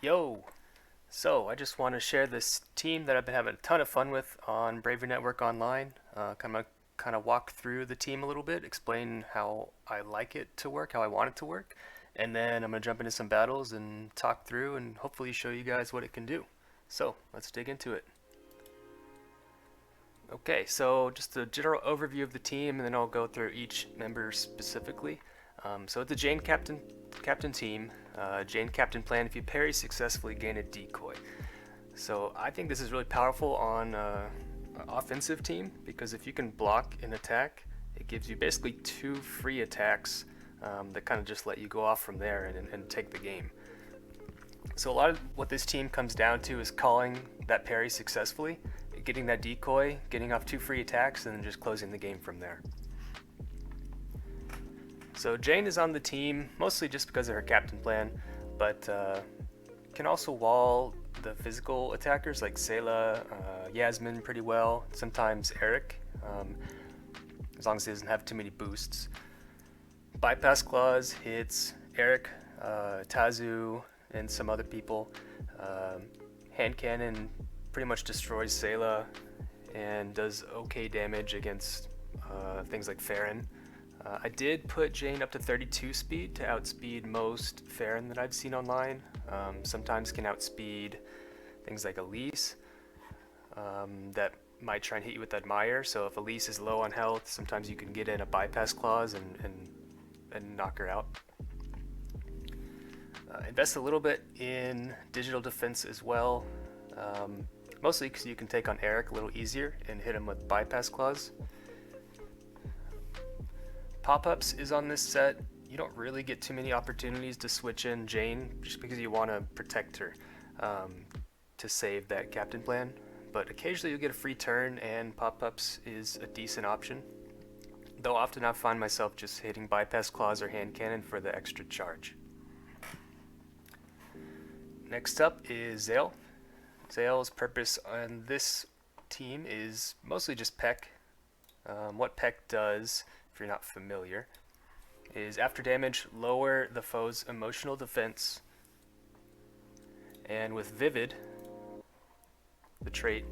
Yo! So, I just want to share this team that I've been having a ton of fun with on Bravery Network Online. Kind of walk through the team a little bit, explain how I like it to work, how I want it to work, and then I'm going to jump into some battles and talk through and hopefully show you guys what it can do. So, let's dig into it. Okay, so just a general overview of the team, and then I'll go through each member specifically. So it's a Jane captain team. Jane captain plan. If you parry successfully, gain a decoy. So I think this is really powerful on an offensive team because if you can block an attack, it gives you basically two free attacks that kind of just let you go off from there and take the game. So a lot of what this team comes down to is calling that parry successfully, getting that decoy, getting off two free attacks, and then just closing the game from there. So Jane is on the team mostly just because of her captain plan, but can also wall the physical attackers like Sayla, Yasmin pretty well, sometimes Eric, as long as he doesn't have too many boosts. Bypass claws hits Eric, Tazu, and some other people. Hand cannon pretty much destroys Sayla and does okay damage against things like Farron. I did put Jane up to 32 speed to outspeed most Farron that I've seen online. Sometimes can outspeed things like Elise that might try and hit you with Admire. So if Elise is low on health, sometimes you can get in a bypass clause and knock her out. Invest a little bit in digital defense as well, mostly because you can take on Eric a little easier and hit him with bypass clause. Pop-ups is on this set. You don't really get too many opportunities to switch in Jane just because you want to protect her to save that captain plan. But occasionally you'll get a free turn and pop-ups is a decent option. Though often I find myself just hitting bypass claws or hand cannon for the extra charge. Next up is Zale. Zale's purpose on this team is mostly just Peck. What Peck does, if you're not familiar, is after damage, lower the foe's emotional defense. And with Vivid, the trait,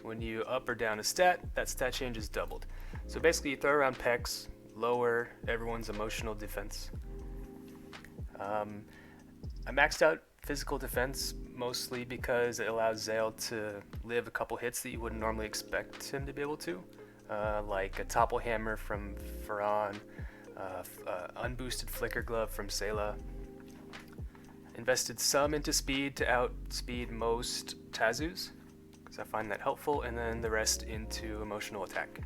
when you up or down a stat, that stat change is doubled. So basically you throw around Pecks, lower everyone's emotional defense. I maxed out physical defense mostly because it allows Zale to live a couple hits that you wouldn't normally expect him to be able to. Like a topple hammer from Farron, unboosted flicker glove from Sayla. Invested some into speed to outspeed most Tazus, because I find that helpful, and then the rest into emotional attack.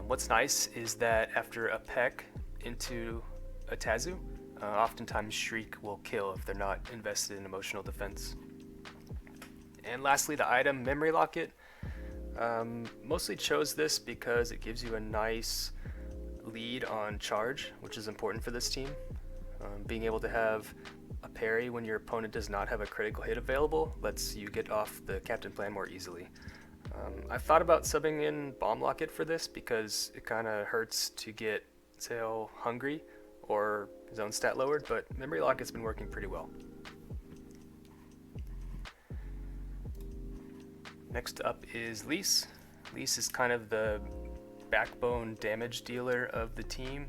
What's nice is that after a peck into a Tazu, oftentimes Shriek will kill if they're not invested in emotional defense. And lastly, the item Memory Locket. Mostly chose this because it gives you a nice lead on charge, which is important for this team. Being able to have a parry when your opponent does not have a critical hit available lets you get off the captain plan more easily. I've thought about subbing in Bomb Locket for this because it kind of hurts to get Zale hungry or his own stat lowered, but Memory Locket's been working pretty well. Next up is Lise. Lise is kind of the backbone damage dealer of the team.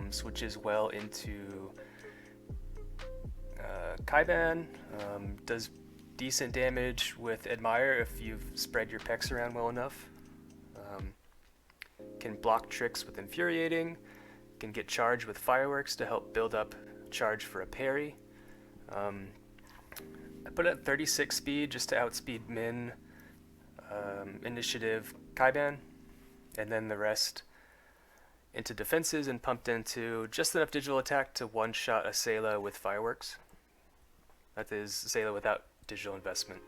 Switches well into Kaiban. Does decent damage with Admire if you've spread your pecs around well enough. Can block tricks with Infuriating. Can get charged with Fireworks to help build up charge for a parry. I put it at 36 speed just to outspeed Min, Initiative, Kaiban, and then the rest into defenses and pumped into just enough digital attack to one-shot a Sayla with Fireworks. That is Sayla without digital investment.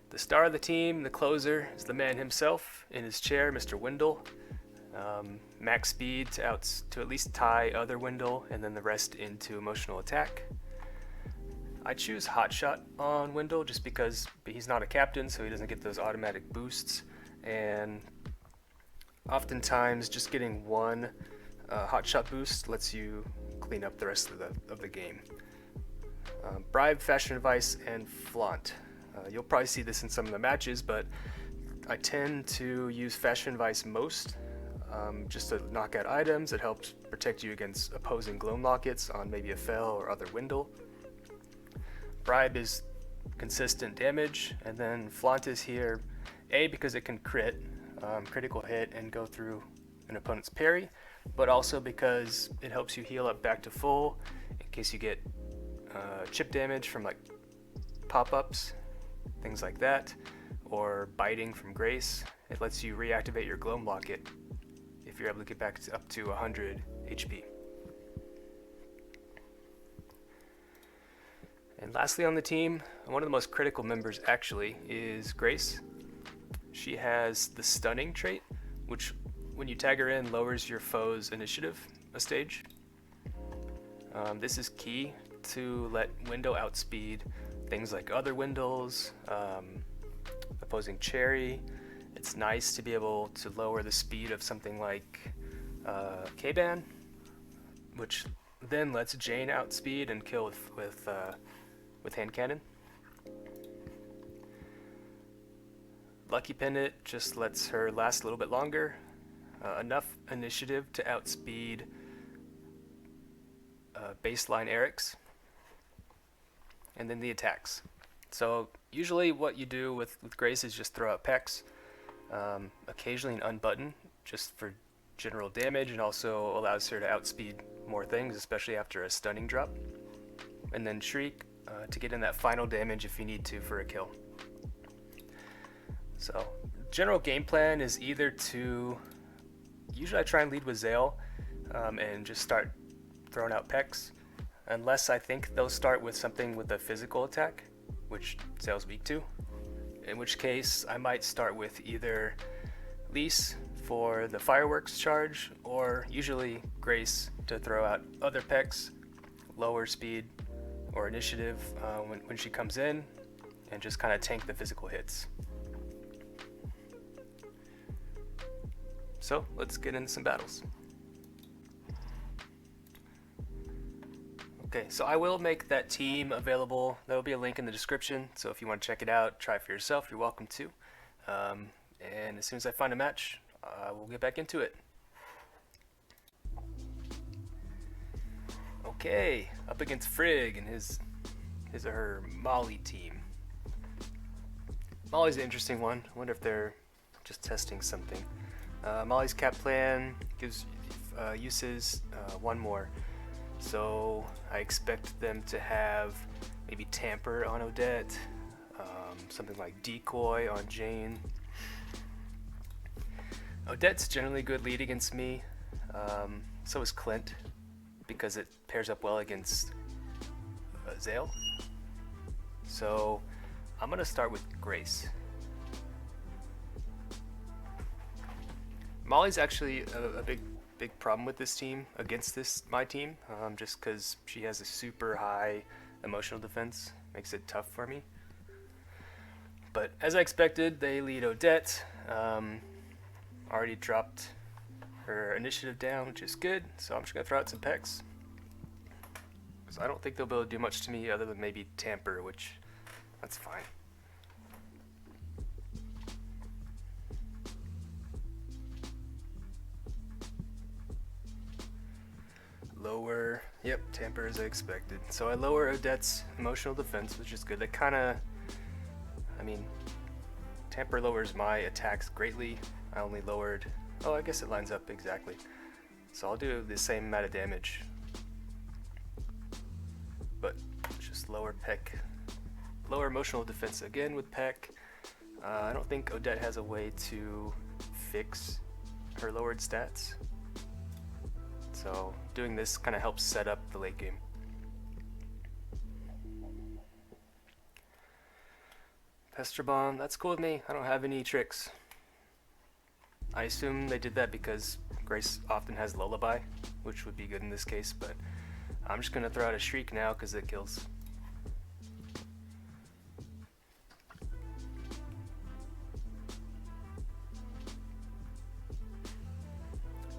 The star of the team, the closer, is the man himself in his chair, Mr. Wendel. Max speed to at least tie other Wendel, and then the rest into emotional attack. I choose Hotshot on Wendel just because he's not a captain, so he doesn't get those automatic boosts. And oftentimes, just getting one Hot Shot Boost lets you clean up the rest of the game. Bribe, Fashion Advice, and Flaunt. You'll probably see this in some of the matches, but I tend to use Fashion Advice most, just to knock out items. It helps protect you against opposing Gloam Lockets on maybe a Fel or other Wendel. Bribe is consistent damage, and then Flaunt is here, A, because it can critical hit and go through an opponent's parry, but also because it helps you heal up back to full in case you get chip damage from like pop-ups, things like that, or biting from Grace. It lets you reactivate your Gloam Locket if you're able to get back up to 100 HP. And lastly on the team, one of the most critical members actually is Grace. She has the Stunning trait, which when you tag her in lowers your foe's initiative a stage. This is key to let Wendel outspeed things like other Wendels, opposing Cherry. It's nice to be able to lower the speed of something like K-Ban, which then lets Jane outspeed and kill with hand cannon. Lucky Pendant just lets her last a little bit longer, enough initiative to outspeed baseline Eric's, and then the attacks. So usually what you do with Grace is just throw out Pex, occasionally an unbutton just for general damage, and also allows her to outspeed more things, especially after a stunning drop, and then Shriek to get in that final damage if you need to for a kill. So general game plan is either to, usually I try and lead with Zale and just start throwing out Pex, unless I think they'll start with something with a physical attack, which Zale's weak to, in which case I might start with either Lise for the fireworks charge, or usually Grace to throw out other Pex, lower speed or initiative when she comes in, and just kind of tank the physical hits. So let's get into some battles. Okay, so I will make that team available. There will be a link in the description, so if you want to check it out, try for yourself, you're welcome to. And as soon as I find a match, we'll get back into it. Okay, up against Frig and his or her Molly team. Molly's an interesting one. I wonder if they're just testing something. Molly's cap plan gives uses one more. So I expect them to have maybe Tamper on Odette, something like Decoy on Jane. Odette's generally good lead against me, so is Clint, because it pairs up well against Zale. So I'm going to start with Grace. Molly's actually a big problem with this team, against my team, just because she has a super high emotional defense, makes it tough for me. But as I expected, they lead Odette. Already dropped her initiative down, which is good, so I'm just going to throw out some Pex. So I don't think they'll be able to do much to me other than maybe Tamper, which, that's fine. Lower, yep, Tamper as I expected. So I lower Odette's emotional defense, which is good. That kind of, I mean, Tamper lowers my attacks greatly. I only lowered, oh, I guess it lines up exactly. So I'll do the same amount of damage, but just lower emotional defense again with Peck. I don't think Odette has a way to fix her lowered stats. So doing this kind of helps set up the late game. Pester Bomb, that's cool with me. I don't have any tricks. I assume they did that because Grace often has Lullaby, which would be good in this case, but I'm just going to throw out a Shriek now because it kills.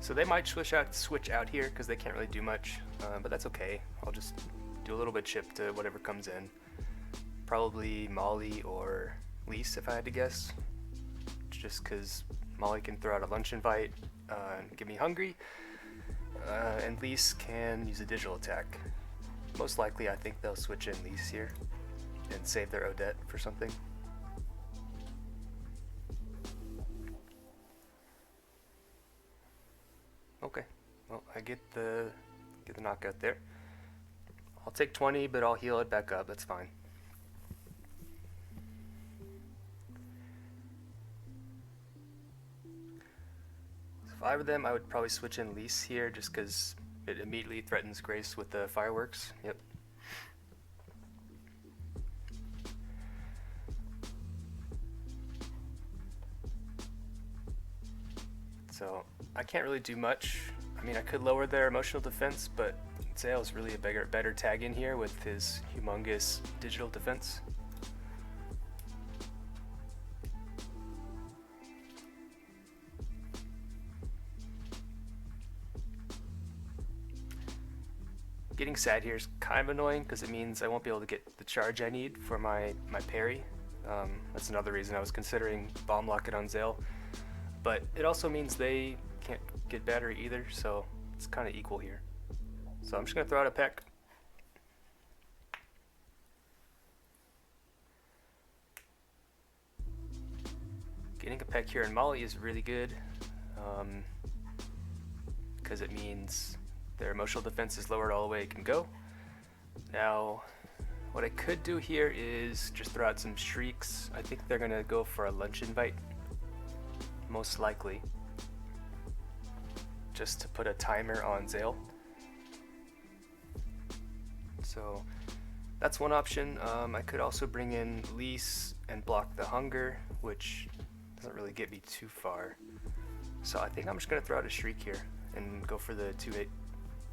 So they might switch out here because they can't really do much, but that's okay. I'll just do a little bit chip to whatever comes in. Probably Molly or Lise if I had to guess, just because Molly can throw out a lunch invite and get me hungry, and Lise can use a digital attack. Most likely I think they'll switch in Lise here and save their Odette for something. Okay, well I get the knockout there. I'll take 20, but I'll heal it back up, that's fine. So 5 of them, I would probably switch in Lise here just because it immediately threatens Grace with the fireworks. Yep. So I can't really do much. I mean, I could lower their emotional defense, but Zale's really a better tag in here with his humongous digital defense. Getting sad here is kind of annoying because it means I won't be able to get the charge I need for my parry. That's another reason I was considering Bomb Locket on Zale. But it also means they can't get battery either, so it's kind of equal here. So I'm just going to throw out a peck. Getting a peck here in Molly is really good because it means their emotional defense is lowered all the way it can go. Now, what I could do here is just throw out some shrieks. I think they're going to go for a lunch invite, most likely, just to put a timer on Zale. So that's one option. I could also bring in Lise and block the hunger, which doesn't really get me too far. So I think I'm just going to throw out a shriek here and go for the 2-hit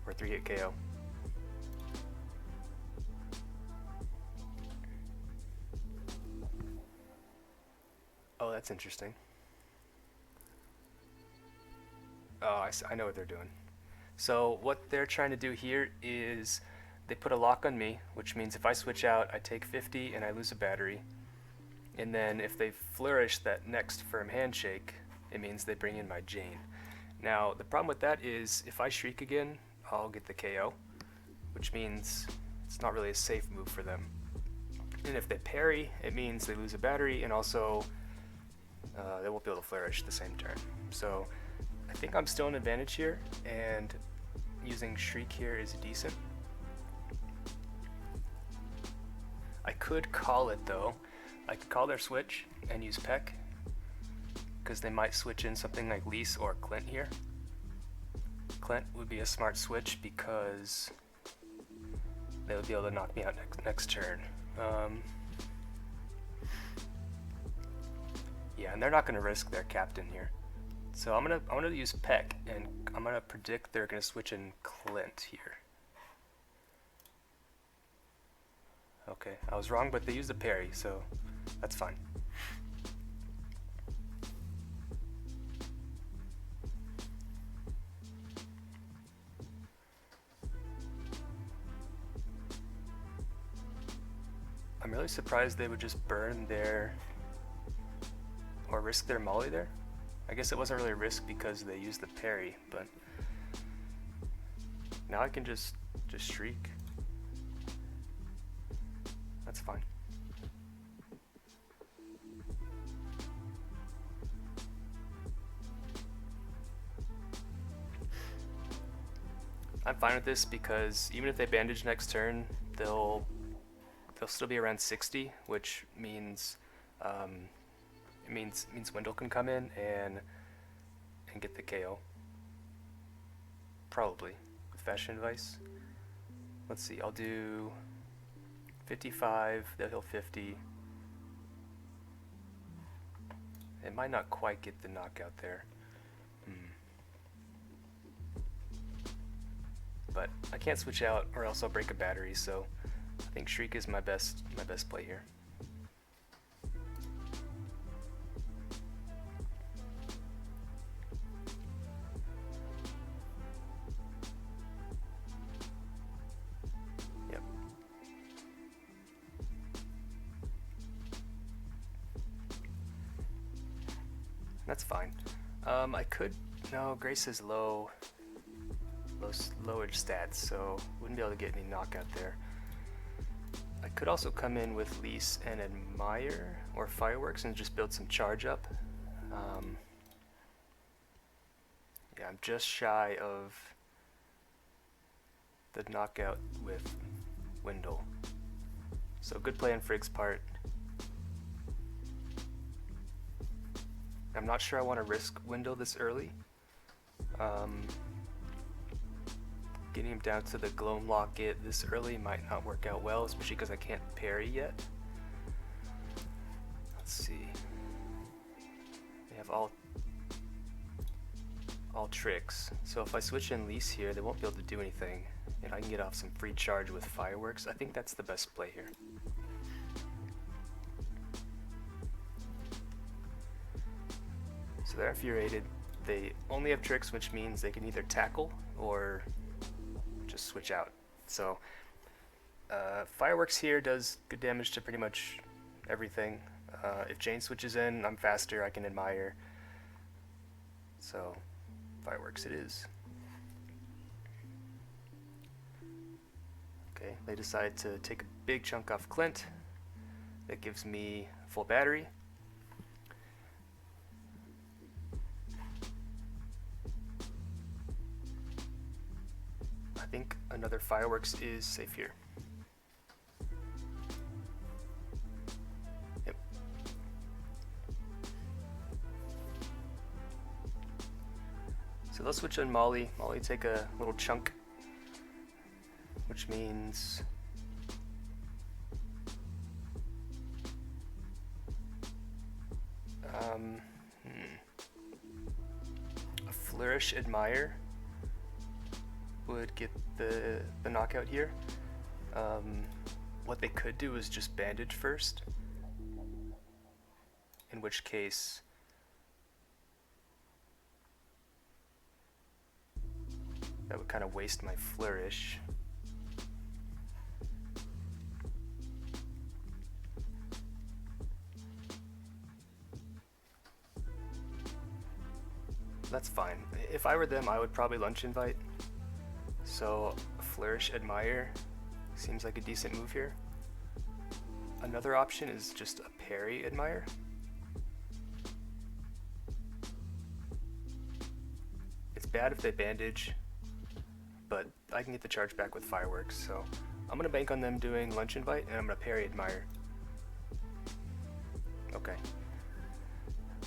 or 3-hit KO. Oh, that's interesting. Oh, I know what they're doing. So what they're trying to do here is they put a lock on me, which means if I switch out, I take 50 and I lose a battery. And then if they flourish that next firm handshake, it means they bring in my Jane. Now, the problem with that is if I shriek again, I'll get the KO, which means it's not really a safe move for them. And if they parry, it means they lose a battery, and also they won't be able to flourish the same turn. So I think I'm still in advantage here, and using Shriek here is decent. I could call it though. I could call their switch and use Peck, because they might switch in something like Lise or Clint here. Clint would be a smart switch because they would be able to knock me out next turn. Yeah, and they're not going to risk their captain here. So I'm gonna use Peck, and I'm gonna predict they're gonna switch in Clint here. Okay, I was wrong, but they used a parry, so that's fine. I'm really surprised they would just burn their or risk their Molly there. I guess it wasn't really a risk because they used the parry, but now I can just shriek. That's fine. I'm fine with this because even if they bandage next turn, they'll still be around 60, which means it means Wendel can come in and get the KO. Probably with Fashion Advice. Let's see, I'll do 55, they'll heal 50. It might not quite get the knockout there. But I can't switch out or else I'll break a battery, so I think Shriek is my best play here. That's fine. I could... No, Grace is lowered stats, so wouldn't be able to get any knockout there. I could also come in with Lease and Admire, or Fireworks, and just build some charge up. Yeah, I'm just shy of the knockout with Wendel. So good play on Frig's part. I'm not sure I want to risk Wendel this early. Getting him down to the Gloam Locket this early might not work out well, especially because I can't parry yet. Let's see. They have all tricks, so if I switch in Lease here, they won't be able to do anything. And I can get off some free charge with Fireworks. I think that's the best play here. So they're infuriated. They only have tricks, which means they can either tackle or just switch out. So Fireworks here does good damage to pretty much everything. If Jane switches in, I'm faster, I can Admire. So Fireworks it is. Okay, they decide to take a big chunk off Clint. That gives me full battery. I think another Fireworks is safe here. Yep. So let's switch on Molly. Molly take a little chunk, which means a Flourish Admire would get the knockout here. What they could do is just bandage first, in which case that would kind of waste my Flourish. That's fine. If I were them, I would probably Lunch Invite. So Flourish Admire seems like a decent move here. Another option is just a parry Admire. It's bad if they bandage, but I can get the charge back with Fireworks, so I'm gonna bank on them doing Lunch Invite, and I'm gonna parry Admire. Okay,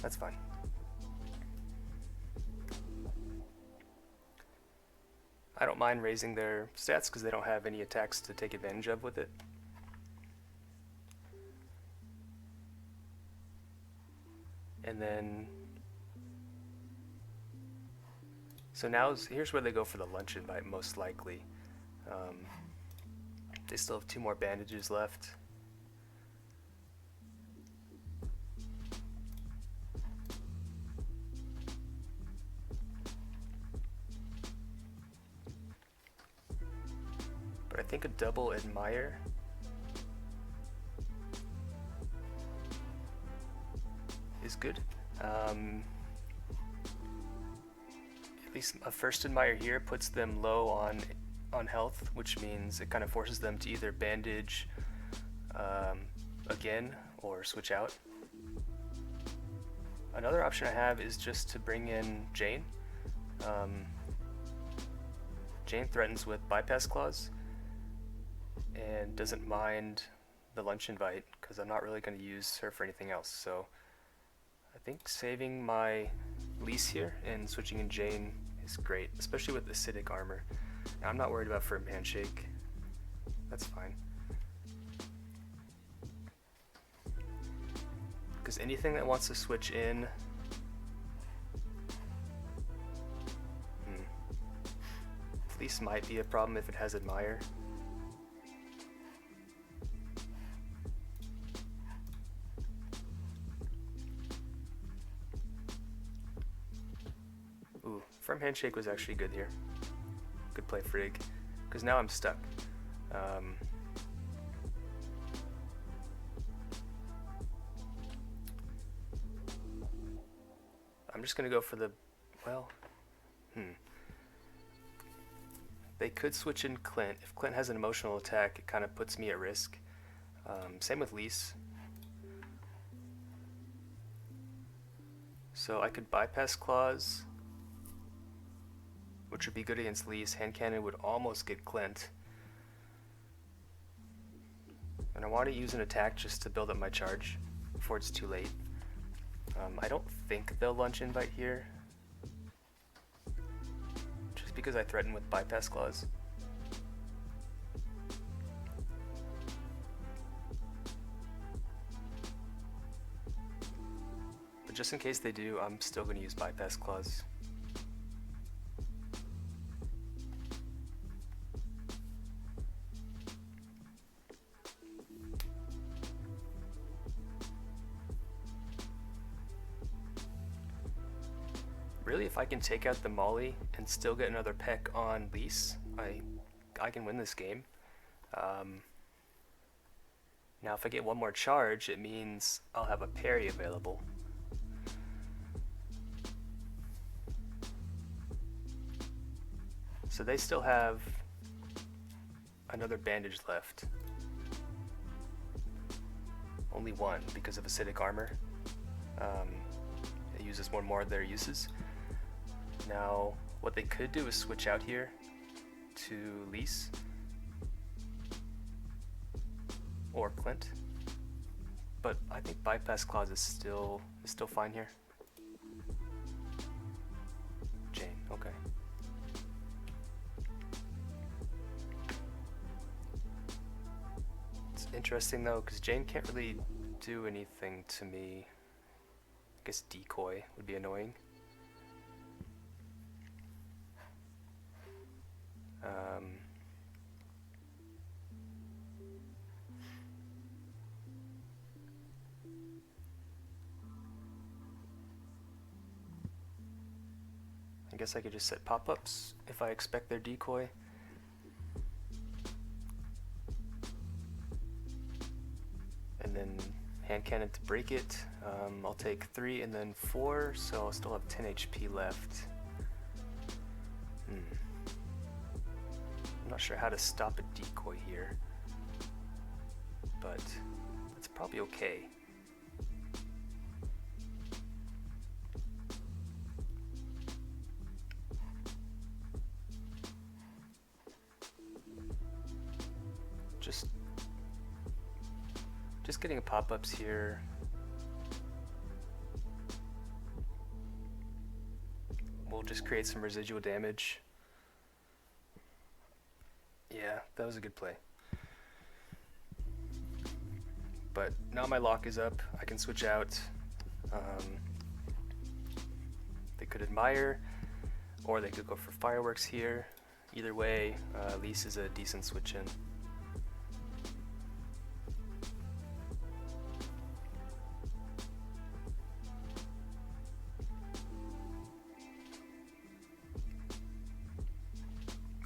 that's fine. I don't mind raising their stats because they don't have any attacks to take advantage of with it. And then, so now here's where they go for the Lunch Invite most likely. They still have 2 more bandages left. But I think a double Admire is good. At least a first Admire here puts them low on health, which means it kind of forces them to either bandage again or switch out. Another option I have is just to bring in Jane. Jane threatens with Bypass Clause and doesn't mind the Lunch Invite because I'm not really going to use her for anything else. So I think saving my Lease here and switching in Jane is great, especially with acidic armor. Now, I'm not worried about Firm Handshake. That's fine. Because anything that wants to switch in... Lease might be a problem if it has Admire. Ooh, Firm Handshake was actually good here. Good play, Frig. Because now I'm stuck. just gonna go for the, well, They could switch in Clint. If Clint has an emotional attack, it kind of puts me at risk. Same with Lise. So I could bypass Claws, which would be good against Lise. Hand Cannon would almost get Clint. And I want to use an attack just to build up my charge before it's too late. I don't think they'll lunge invite here, just because I threaten with bypass Claws. But just in case they do, I'm still going to use bypass Claws. Really, if I can take out the Molly and still get another peck on Lise, I can win this game. Now if I get one more charge, it means I'll have a parry available. So they still have another bandage left. Only one because of acidic armor. It uses one more of their uses. Now, what they could do is switch out here to Lise or Clint, but I think bypass Claws is still fine here. Jane, okay. It's interesting though, because Jane can't really do anything to me. I guess decoy would be annoying. I guess I could just set pop-ups if I expect their decoy. And then hand cannon to break it. I'll take 3 and then 4, so I'll still have 10 HP left. I'm not sure how to stop a decoy here, but it's probably okay. Just getting a pop-ups here. We'll just create some residual damage. Yeah, that was a good play. But now my lock is up. I can switch out. They could admire, or they could go for fireworks here. Either way, Lise is a decent switch in.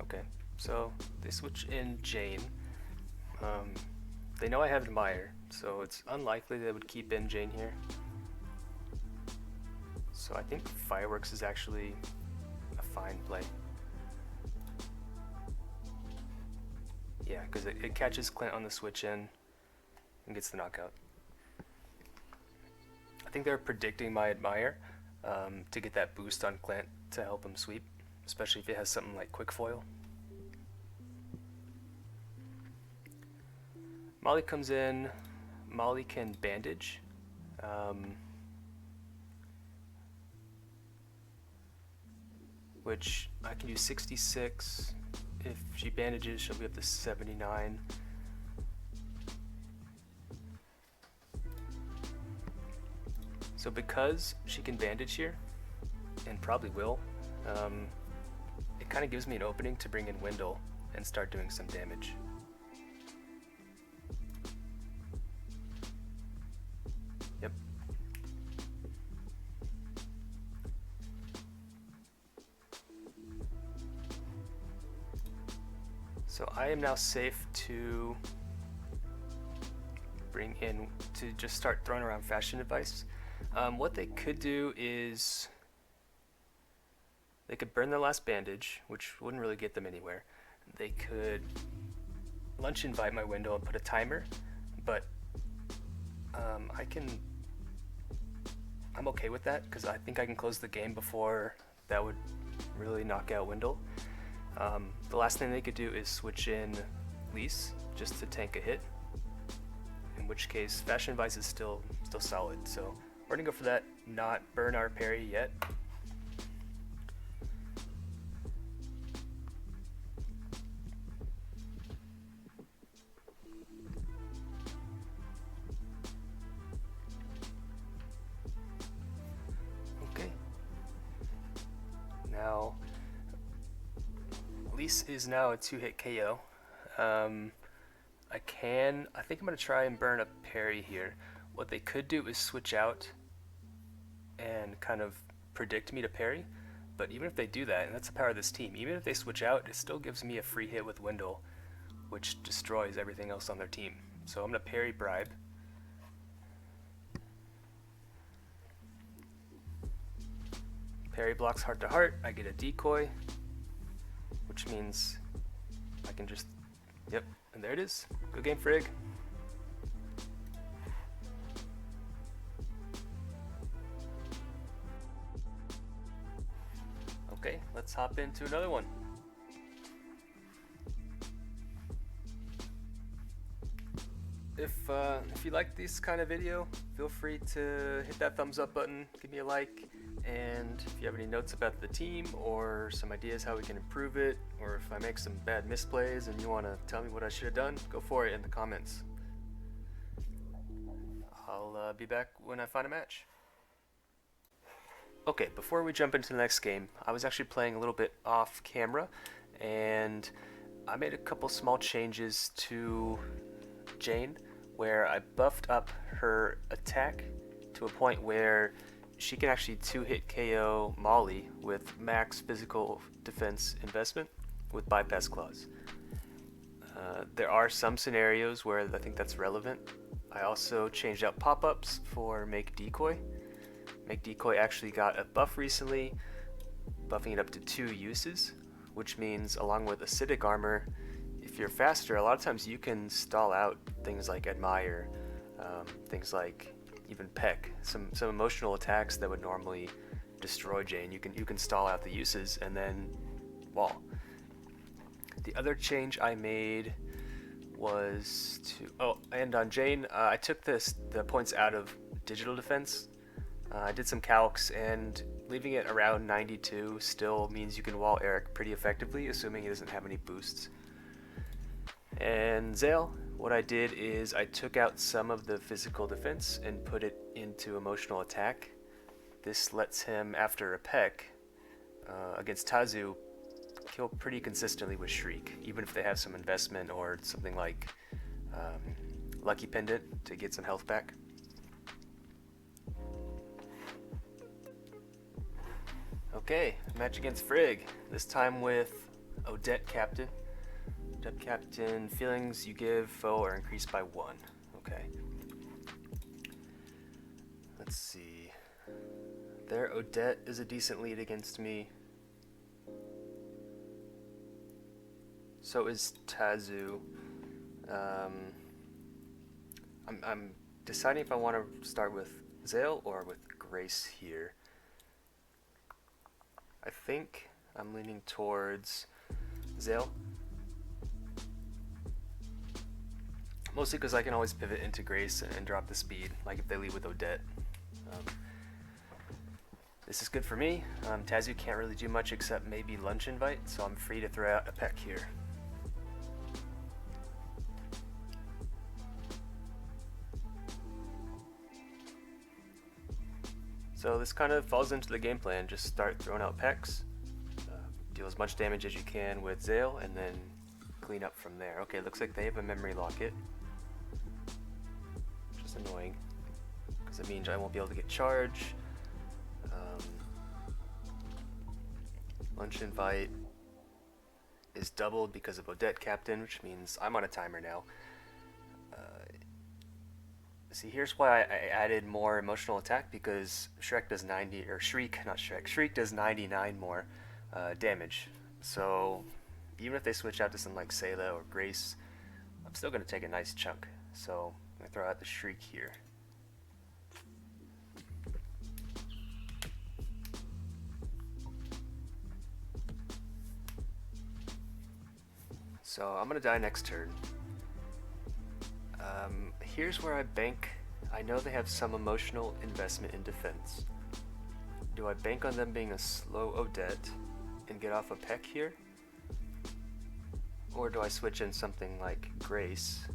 Okay, so they switch in Jane. They know I have Admire, so it's unlikely they would keep in Jane here. So I think Fireworks is actually a fine play. Yeah, because it catches Clint on the switch in and gets the knockout. I think they're predicting my Admire to get that boost on Clint to help him sweep, especially if it has something like Quick Foil. Molly comes in. Molly can bandage. Which I can do 66. If she bandages, she'll be up to 79. So because she can bandage here, and probably will, it kind of gives me an opening to bring in Wendel and start doing some damage. Yep. So I am now safe to bring in, to just start throwing around fashion advice. What they could do is They could burn their last bandage, which wouldn't really get them anywhere. They could lunch invite my Wendel and put a timer, but I can. I'm okay with that because I think I can close the game before that would really knock out Wendel. The last thing they could do is switch in Lise just to tank a hit, in which case Fashion Vice is still solid. So we're gonna go for that, not burn our parry yet. Okay. Now, Lise is now a 2-hit KO. I think I'm going to try and burn a parry here. What they could do is switch out and kind of predict me to parry, but even if they do that, and that's the power of this team, even if they switch out, it still gives me a free hit with Wendel, which destroys everything else on their team. So I'm going to parry Bribe. Parry blocks heart to heart, I get a decoy, which means I can just, yep, and there it is. Good game, Frig. Okay, let's hop into another one. If you like this kind of video, feel free to hit that thumbs up button, give me a like, and if you have any notes about the team or some ideas how we can improve it, or if I make some bad misplays and you want to tell me what I should have done, go for it in the comments. I'll be back when I find a match. Okay, before we jump into the next game, I was actually playing a little bit off camera, and I made a couple small changes to Jane, where I buffed up her attack to a point where she can actually 2-hit KO Molly with max physical defense investment with bypass clause. There are some scenarios where I think that's relevant. I also changed out pop-ups for Make Decoy. Make Decoy actually got a buff recently, buffing it up to 2 uses, which means along with acidic armor, if you're faster, a lot of times you can stall out things like Admire, things like even Peck, some emotional attacks that would normally destroy Jane. You can stall out the uses and then wall. The other change I made was and on Jane, I took the points out of digital defense. I did some calcs, and leaving it around 92 still means you can wall Eric pretty effectively, assuming he doesn't have any boosts. And Zale, what I did is I took out some of the physical defense and put it into emotional attack. This lets him, after a peck, against Tazu, kill pretty consistently with Shriek, even if they have some investment or something like Lucky Pendant to get some health back. Okay, match against Frig, this time with Odette Captain. Odette Captain, feelings you give foe are increased by 1. Okay. Let's see. Their Odette is a decent lead against me. So is Tazu. I'm deciding if I want to start with Zale or with Grace here. I think I'm leaning towards Zale. Mostly because I can always pivot into Grace and drop the speed, like if they lead with Odette. This is good for me. Tazu can't really do much except maybe lunch invite, so I'm free to throw out a peck here. So this kind of falls into the game plan. Just start throwing out pecks, deal as much damage as you can with Zale, and then clean up from there. Okay, looks like they have a memory locket, which is annoying, because it means I won't be able to get charge. Lunch invite is doubled because of Odette Captain, which means I'm on a timer now. See, here's why I added more emotional attack, because Shriek does 90, or Shriek, not Shrek, Shriek does 99 more. damage. So even if they switch out to something like Sayla or Grace, I'm still going to take a nice chunk. So I'm going to throw out the Shriek here. So I'm going to die next turn. Here's where I bank. I know they have some emotional investment in defense. Do I bank on them being a slow Odette and get off a peck here? Or do I switch in something like Grace?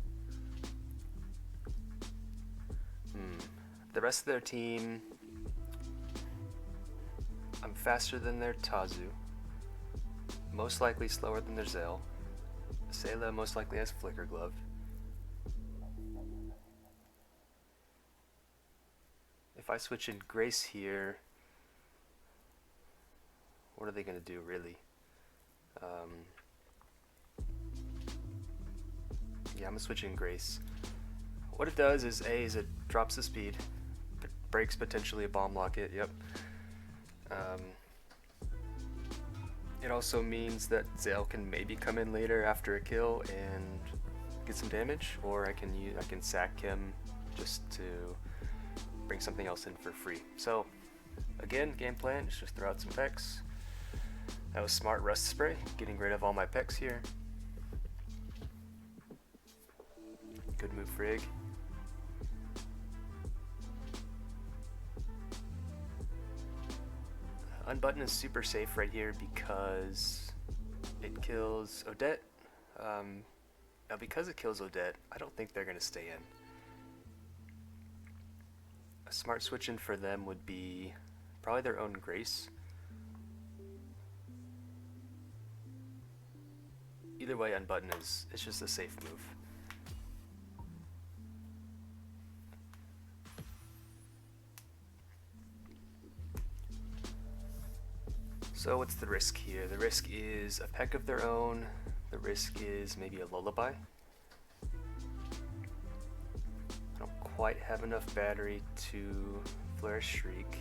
The rest of their team, I'm faster than their Tazu, most likely slower than their Zale. Sayla most likely has Flicker Glove. If I switch in Grace here, what are they going to do really? Yeah, I'm going to switch in Grace. What it does is it drops the speed, breaks potentially a bomb locket, yep. It also means that Zale can maybe come in later after a kill and get some damage, or I can sack him just to bring something else in for free. So again, game plan is just throw out some pecks. That was smart rust spray, getting rid of all my pecks here. Good move, frig. Unbutton is super safe right here because it kills Odette. Now because it kills Odette, I don't think they're going to stay in. A smart switch in for them would be probably their own Grace. Either way, unbutton it's just a safe move. So what's the risk here? The risk is a peck of their own. The risk is maybe a lullaby. I don't quite have enough battery to flare a Shriek.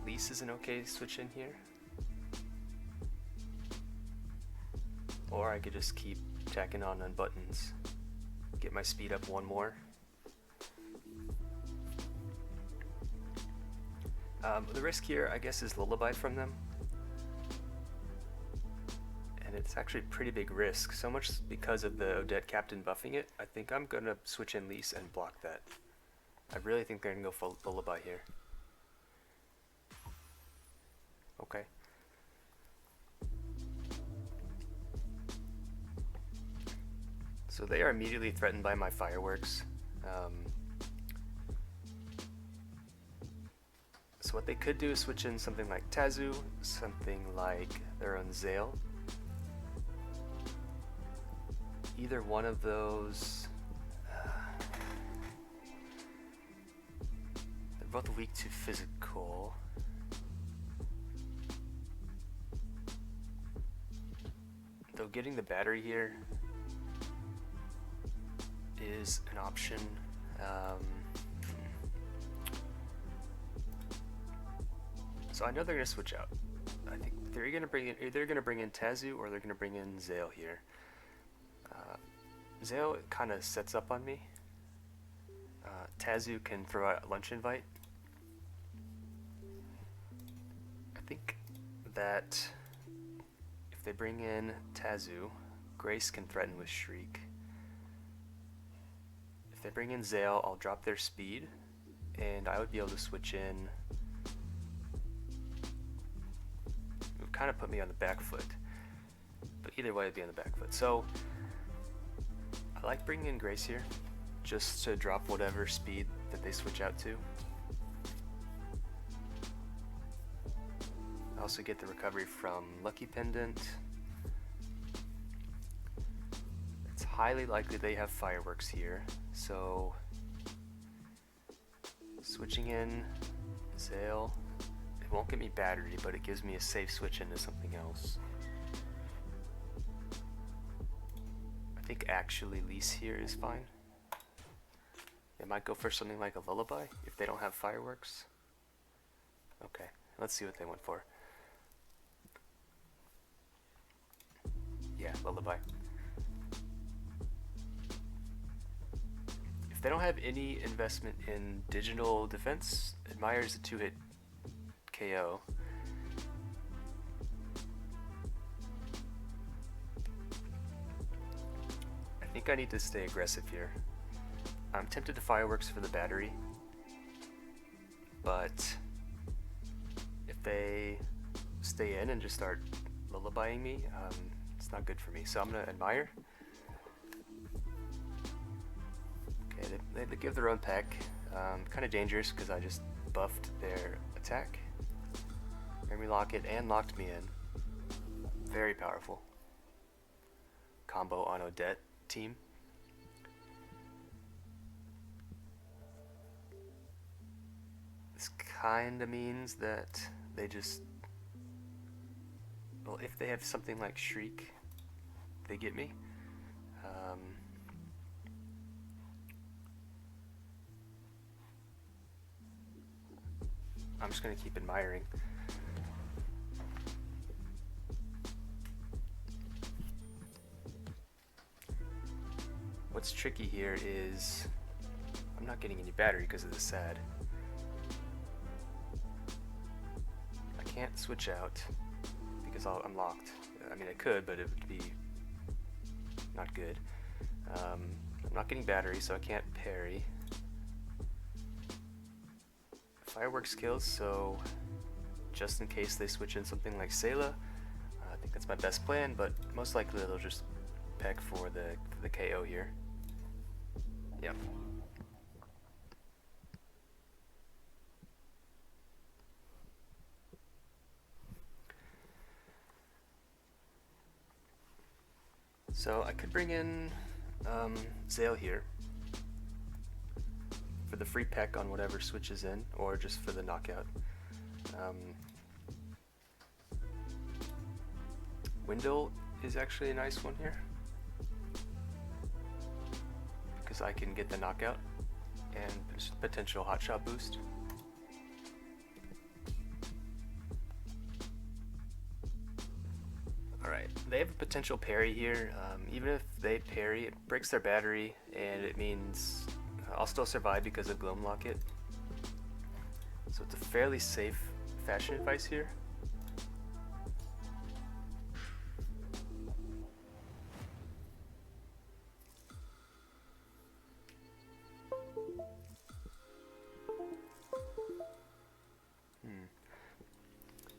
Lease is an okay switch in here. Or I could just keep tacking on unbuttons. Get my speed up one more. The risk here, I guess, is lullaby from them. And it's actually a pretty big risk, so much because of the Odette captain buffing it. I think I'm going to switch in Lease and block that. I really think they're going to go full lullaby here. Okay. So they are immediately threatened by my fireworks. So what they could do is switch in something like Tazu, something like their own Zale. Either one of those. They're both weak to physical. Though getting the battery here is an option. So I know they're gonna switch out. I think they're gonna bring in either gonna bring in Tazu or they're gonna bring in Zale here. Zale kind of sets up on me. Tazu can throw out a lunch invite. I think that if they bring in Tazu, Grace can threaten with Shriek. If they bring in Zale, I'll drop their speed, and I would be able to switch in. It would kind of put me on the back foot, but either way, I'd be on the back foot. So I like bringing in Grace here, just to drop whatever speed that they switch out to. I also get the recovery from Lucky Pendant. It's highly likely they have fireworks here, so switching in Zale, it won't get me battery, but it gives me a safe switch into something else. I think actually Lease here is fine. They might go for something like a lullaby if they don't have fireworks. Okay, let's see what they went for. Yeah, Lullaby. If they don't have any investment in digital defense, Admire's a 2-hit KO. I think I need to stay aggressive here. I'm tempted to Fireworks for the battery, but if they stay in and just start lullabying me, it's not good for me. So I'm gonna Admire. Okay, they give their own peck. Kind of dangerous because I just buffed their attack. Memory lock it and locked me in. Very powerful combo on Odette team. This kind of means that they just, well, if they have something like Shriek, they get me. I'm just going to keep admiring. What's tricky here is I'm not getting any battery because of the sad. I can't switch out because I'm locked. I mean, I could, but it would be not good. I'm not getting battery, so I can't parry. Fireworks kills, so just in case they switch in something like Sayla, I think that's my best plan, but most likely they'll just peck for the KO here. Yep. So I could bring in Zale here for the free peck on whatever switches in, or just for the knockout. Wendel is actually a nice one here because I can get the knockout and potential hotshot boost. Alright, they have a potential parry here. Even if they parry, it breaks their battery, and it means I'll still survive because of Gloam Locket. So it's a fairly safe fashion advice here.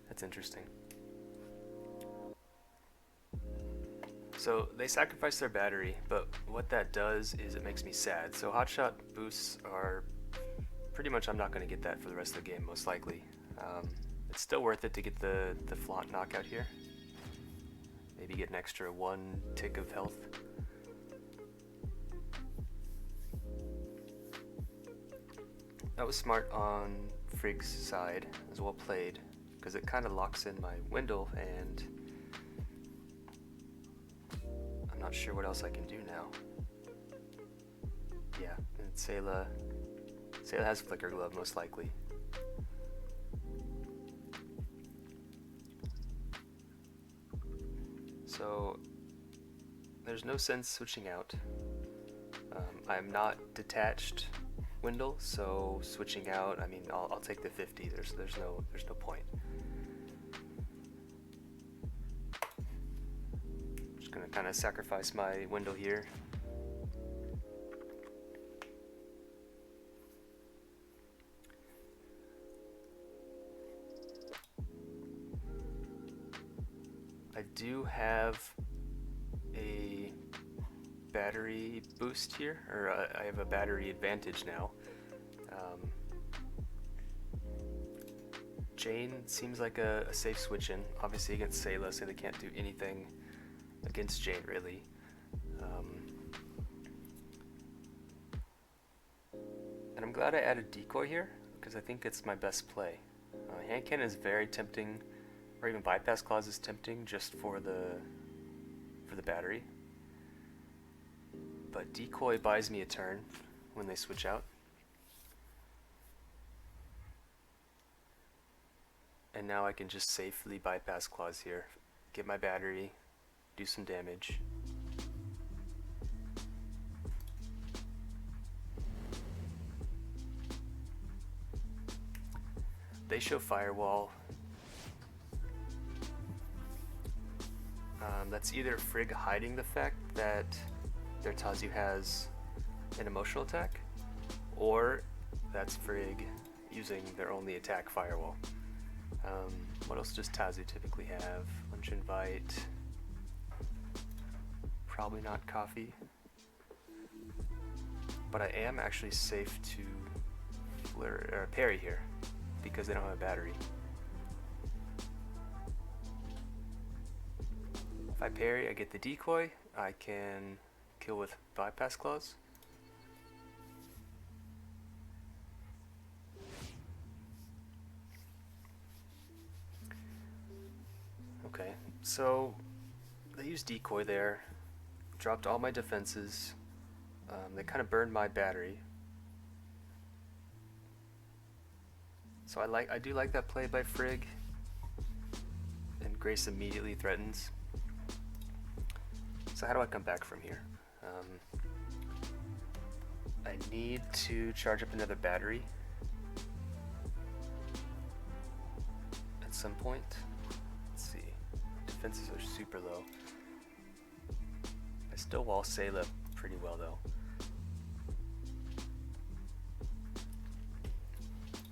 That's interesting. So they sacrifice their battery, but what that does is it makes me sad. So hotshot boosts are pretty much, I'm not going to get that for the rest of the game, most likely. It's still worth it to get the flaunt knockout here. Maybe get an extra 1 tick of health. That was smart on Frig's side, as well played, because it kind of locks in my Wendel, and I'm not sure what else I can do now. Yeah, and Sayla has Flicker Glove, most likely. So there's no sense switching out. I'm not detached Wendel, so switching out, I mean, I'll take the 50. There's no point. Just gonna kind of sacrifice my Wendel here. I do have a battery boost here, or I have a battery advantage now. Jane seems like a safe switch in. Obviously against Sayla, so they can't do anything against Jane really. And I'm glad I added Decoy here, because I think it's my best play. Hand Cannon is very tempting, or even Bypass Clause is tempting just for the battery. But Decoy buys me a turn when they switch out. And now I can just safely bypass claws here, get my battery, do some damage. They show Firewall. That's either Frig hiding the fact that their Tazu has an emotional attack, or that's Frig using their only attack, Firewall. What else does Tazu typically have? Lunch Invite. Probably not Coffee. But I am actually safe to parry here, because they don't have a battery. If I parry, I get the decoy. I can kill with bypass claws. Okay, so they used decoy there, dropped all my defenses. They kind of burned my battery. So I do like that play by Frig. And Grace immediately threatens. So how do I come back from here? I need to charge up another battery at some point. Let's see. Defenses are super low. I still wall Sayla pretty well though.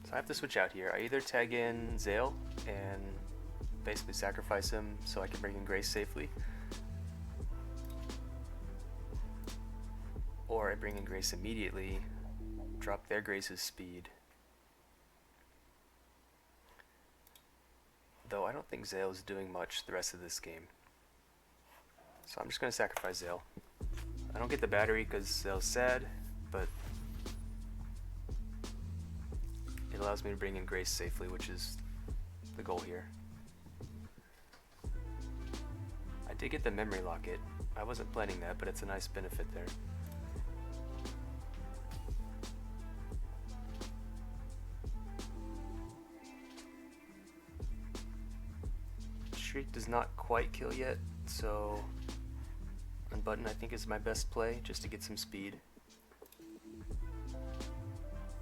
So I have to switch out here. I either tag in Zale and basically sacrifice him so I can bring in Grace safely, or I bring in Grace immediately, drop their Grace's speed. Though I don't think Zale is doing much the rest of this game. So I'm just going to sacrifice Zale. I don't get the battery because Zale's sad, but it allows me to bring in Grace safely, which is the goal here. I did get the memory locket. I wasn't planning that, but it's a nice benefit there. Shriek does not quite kill yet, so Unbutton I think is my best play, just to get some speed.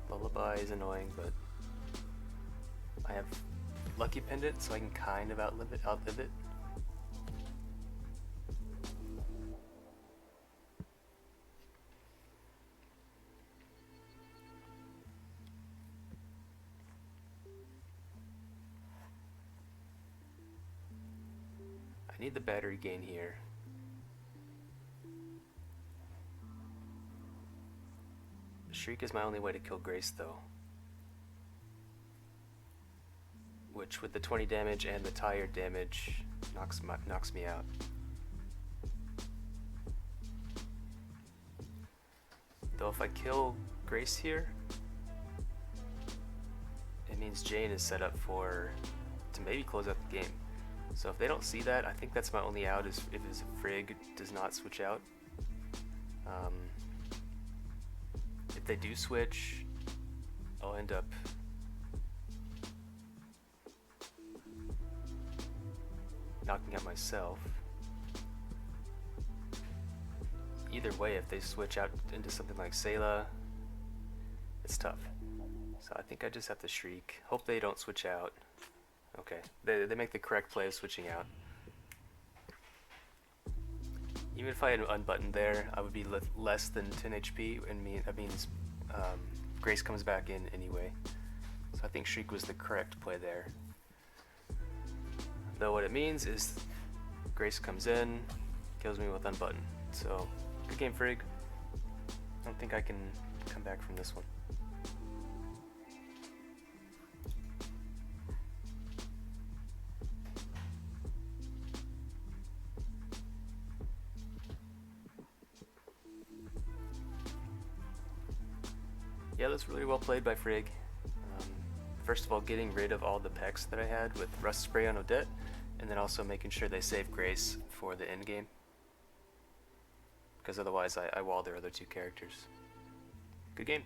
Lullaby is annoying, but I have Lucky Pendant, so I can kind of outlive it. I need the battery gain here. Shriek is my only way to kill Grace though. Which with the 20 damage and the tired damage knocks me out. Though if I kill Grace here, it means Jane is set up to maybe close out the game. So if they don't see that, I think that's my only out, is if Frig does not switch out. If they do switch, I'll end up knocking out myself. Either way, if they switch out into something like Sayla, it's tough. So I think I just have to Shriek. Hope they don't switch out. Okay, they make the correct play of switching out. Even if I had unbuttoned there, I would be less than 10 HP, and that means Grace comes back in anyway. So I think Shriek was the correct play there. Though what it means is Grace comes in, kills me with unbutton. So, good game, Frig. I don't think I can come back from this one. Yeah, that's really well played by Frig. First of all, getting rid of all the pecs that I had with Rust Spray on Odette, and then also making sure they save Grace for the end game. Because otherwise I wall their other two characters. Good game.